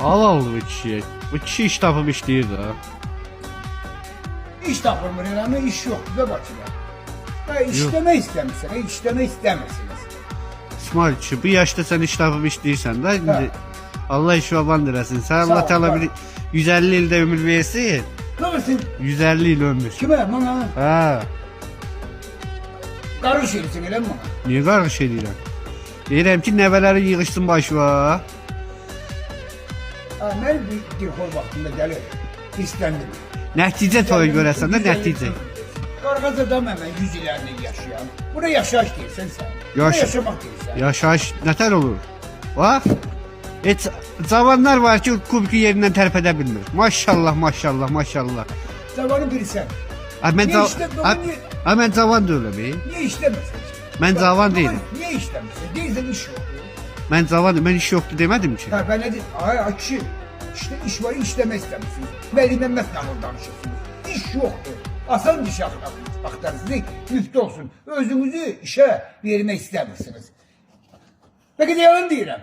al bu kişiye. Bu kişi iş tapıb işləyir də. İş tapılmır ama iş yoktu da Bakıda. Ya işleme istemişsin, işleme istemişsiniz. İsmail kişi, bu yaşda sən iş tapıb işləyirsən də. İndi Allah iş vaban diləsin. Sən Sağ Allah ol, təala bak. bir 150 ildə ömür versin. Ne olursun? 150 il ömür. Kime? Bana. Hə. Karış yersin öyle mi bana? Niyə qarış edirəm? Deyirəm ki, nəvələri yığışsın başına. Ben bir dilhol vaktinde gelir. İstendim. Nəticə toyu görəsən də nəticə. Qarğaz adam hemen 100 ilerini yaşayan. Buna yaşayış değilsen sen. Buna Yaş- yaşamak değilsen. Yaşayış nətər olur? Bax. Heç cavanlar var ki, kubki yerindən tərpədə bilmir. Maşallah, maşallah, maşallah. Zamanı biri sen. Mən Niye işte doğru niye? mən cavan deyiləm. Niye işlemesin? Mən cavan değilim. Niye işlemesin? Değilsen iş yok. Mən cavanım, mən iş yoxdur demədim ki. Ha ben ne dedim? Ay kişi. İşte iş var işleme istemişsiniz. Veli Mehmet Nahır danışırsınız. İş yoktur. Asıl bir şey aktarırsınız. Müftü olsun. Özünüzü işe vermek istemişsiniz. Peki de yalan değilim.